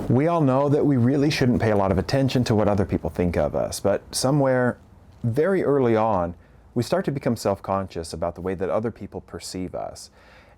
We all know that we really shouldn't pay a lot of attention to what other people think of us, but somewhere very early on, we start to become self-conscious about the way that other people perceive us.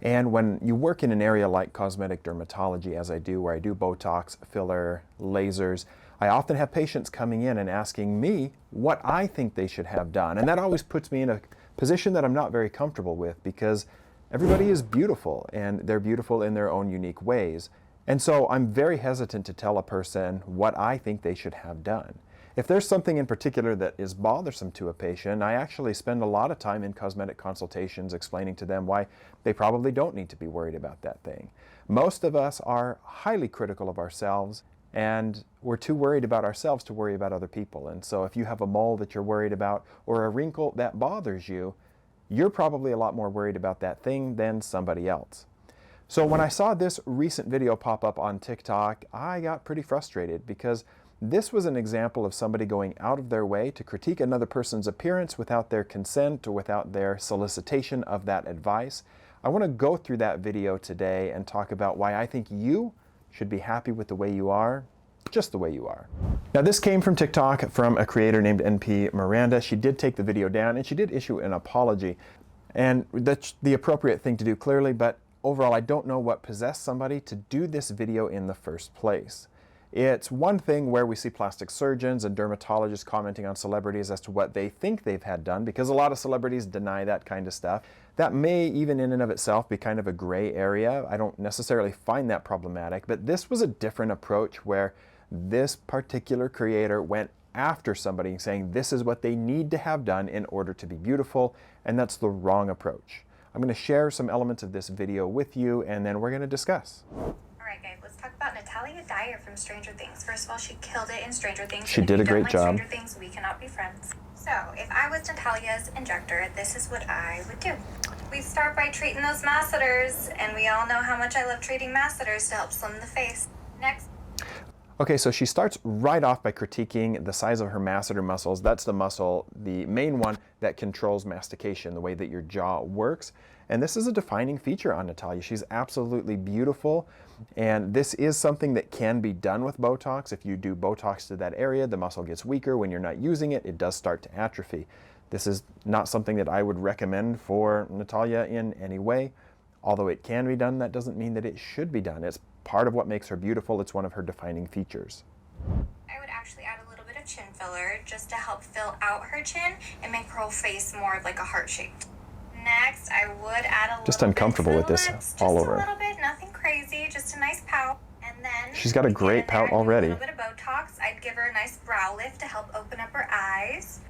And when you work in an area like cosmetic dermatology, as I do, where I do Botox, filler, lasers, I often have patients coming in and asking me what I think they should have done. And that always puts me in a position that I'm not very comfortable with, because everybody is beautiful and they're beautiful in their own unique ways. And so I'm very hesitant to tell a person what I think they should have done. If there's something in particular that is bothersome to a patient, I actually spend a lot of time in cosmetic consultations explaining to them why they probably don't need to be worried about that thing. Most of us are highly critical of ourselves, and we're too worried about ourselves to worry about other people. And so if you have a mole that you're worried about or a wrinkle that bothers you, you're probably a lot more worried about that thing than somebody else. So when I saw this recent video pop up on TikTok, I got pretty frustrated, because this was an example of somebody going out of their way to critique another person's appearance without their consent or without their solicitation of that advice. I want to go through that video today and talk about why I think you should be happy with the way you are, just the way you are. Now, this came from TikTok from a creator named NP Miranda. She did take the video down and she did issue an apology. And that's the appropriate thing to do, clearly, but overall, I don't know what possessed somebody to do this video in the first place. It's one thing where we see plastic surgeons and dermatologists commenting on celebrities as to what they think they've had done, because a lot of celebrities deny that kind of stuff. That may even in and of itself be kind of a gray area. I don't necessarily find that problematic, but this was a different approach where this particular creator went after somebody saying this is what they need to have done in order to be beautiful, and that's the wrong approach. I'm going to share some elements of this video with you, and then we're going to discuss. Alright guys, let's talk about Natalia Dyer from Stranger Things. First of all, she killed it in Stranger Things. She did a great job. Stranger Things, we cannot be friends. So, if I was Natalia's Injector, this is what I would do. We start by treating those masseters, and we all know how much I love treating masseters to help slim the face. Next. Okay, so she starts right off by critiquing the size of her masseter muscles. That's the muscle, the main one that controls mastication, the way that your jaw works. And this is a defining feature on Natalia. She's absolutely beautiful. And this is something that can be done with Botox. If you do Botox to that area, the muscle gets weaker. When you're not using it, it does start to atrophy. This is not something that I would recommend for Natalia in any way. Although it can be done, that doesn't mean that it should be done. It's part of what makes her beautiful. It's one of her defining features. I would actually add a little bit of chin filler just to help fill out her chin and make her whole face more like a heart shape. Next, I would add a little just uncomfortable with this all over. Just a little bit, nothing crazy, just a nice pout. And then she's got a great pout already. A little bit of Botox. I'd give her a nice brow lift to help open up her eyes.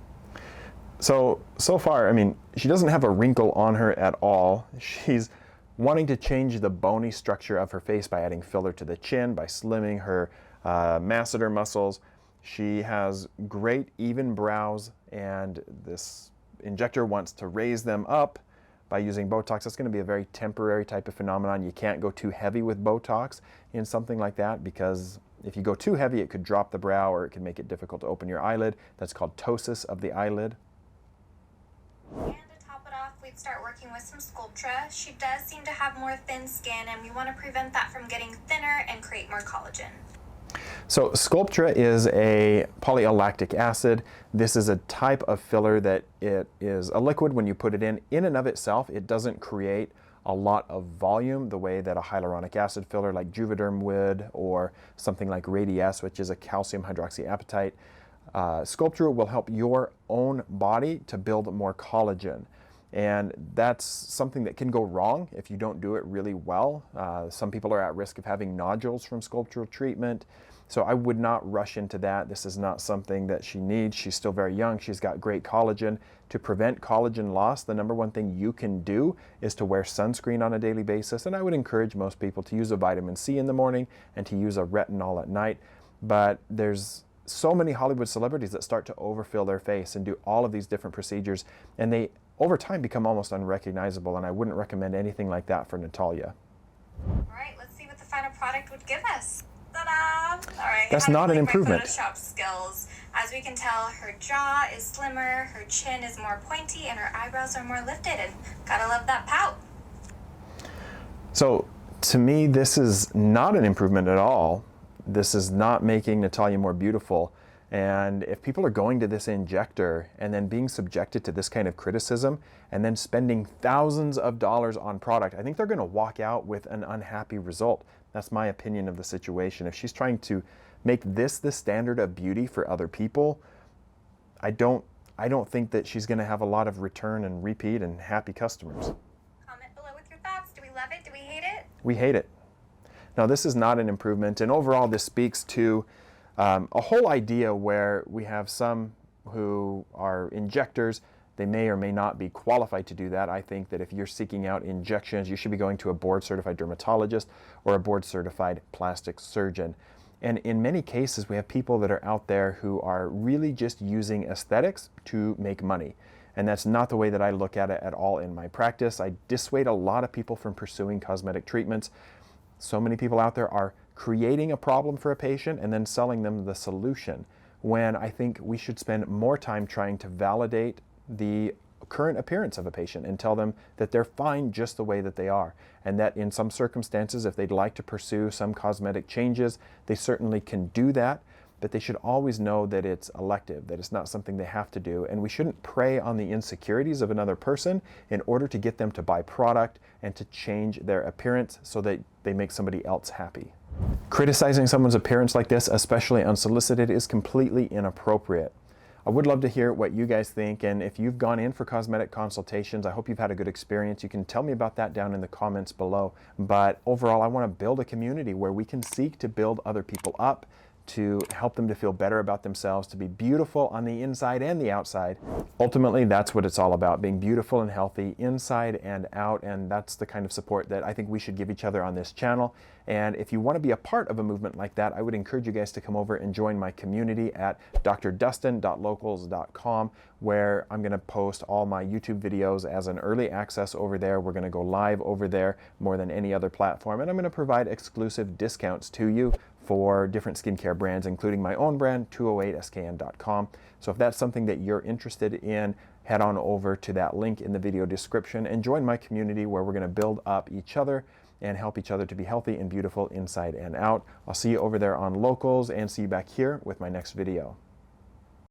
So far, I mean, she doesn't have a wrinkle on her at all. She's wanting to change the bony structure of her face by adding filler to the chin, by slimming her masseter muscles. She has great even brows, and this Injector wants to raise them up by using Botox. That's going to be a very temporary type of phenomenon. You can't go too heavy with Botox in something like that, because if you go too heavy, it could drop the brow or it could make it difficult to open your eyelid. That's called ptosis of the eyelid. And to top it off, we'd start working with some Sculptra. She does seem to have more thin skin, and we want to prevent that from getting thinner and create more collagen. So Sculptra is a polylactic acid. This is a type of filler that it is a liquid when you put it in. In and of itself, it doesn't create a lot of volume the way that a hyaluronic acid filler like Juvederm would, or something like Radiesse, which is a calcium hydroxyapatite. Sculptra will help your own body to build more collagen. And that's something that can go wrong if you don't do it really well. Some people are at risk of having nodules from Sculptra treatment. So I would not rush into that. This is not something that she needs. She's still very young. She's got great collagen. To prevent collagen loss, the number one thing you can do is to wear sunscreen on a daily basis. And I would encourage most people to use a vitamin C in the morning and to use a retinol at night. But there's so many Hollywood celebrities that start to overfill their face and do all of these different procedures, and they over time become almost unrecognizable, and I wouldn't recommend anything like that for Natalia. All right, let's see what the final product would give us. Ta-da! All right, that's not an improvement. My Photoshop skills. As we can tell, her jaw is slimmer, her chin is more pointy, and her eyebrows are more lifted, and gotta love that pout. So to me, this is not an improvement at all. This is not making Natalia more beautiful. And if people are going to this injector and then being subjected to this kind of criticism and then spending thousands of dollars on product, I think they're going to walk out with an unhappy result. That's my opinion of the situation. If she's trying to make this the standard of beauty for other people, I don't think that she's going to have a lot of return and repeat and happy customers. Comment below with your thoughts. Do we love it? Do we hate it? We hate it. Now, this is not an improvement, and overall this speaks to a whole idea where we have some who are injectors. They may or may not be qualified to do that. I think that if you're seeking out injections, you should be going to a board-certified dermatologist or a board-certified plastic surgeon. And in many cases, we have people that are out there who are really just using aesthetics to make money. And that's not the way that I look at it at all in my practice. I dissuade a lot of people from pursuing cosmetic treatments. So many people out there are creating a problem for a patient and then selling them the solution, when I think we should spend more time trying to validate the current appearance of a patient and tell them that they're fine just the way that they are, and that in some circumstances, if they'd like to pursue some cosmetic changes, they certainly can do that, but they should always know that it's elective, that it's not something they have to do, and we shouldn't prey on the insecurities of another person in order to get them to buy product and to change their appearance so that they make somebody else happy. Criticizing someone's appearance like this, especially unsolicited, is completely inappropriate. I would love to hear what you guys think, and if you've gone in for cosmetic consultations, I hope you've had a good experience. You can tell me about that down in the comments below. But overall, I want to build a community where we can seek to build other people up, to help them to feel better about themselves, to be beautiful on the inside and the outside. Ultimately, that's what it's all about, being beautiful and healthy inside and out, and that's the kind of support that I think we should give each other on this channel. And if you want to be a part of a movement like that, I would encourage you guys to come over and join my community at drdustin.locals.com, where I'm going to post all my YouTube videos as an early access over there. We're going to go live over there more than any other platform, and I'm going to provide exclusive discounts to you for different skincare brands, including my own brand, 208skn.com. So if that's something that you're interested in, head on over to that link in the video description and join my community, where we're going to build up each other and help each other to be healthy and beautiful inside and out. I'll see you over there on Locals, and see you back here with my next video.